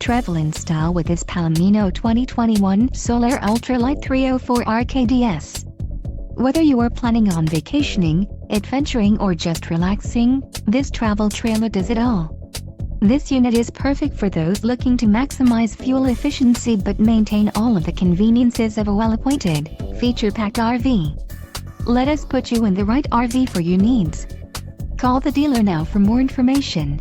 travel in style with this Palomino 2021 Solaire Ultra Lite 304RKDS. Whether you are planning on vacationing, adventuring or just relaxing, this travel trailer does it all. This unit is perfect for those looking to maximize fuel efficiency but maintain all of the conveniences of a well-appointed, feature-packed RV. Let us put you in the right RV for your needs. Call the dealer now for more information.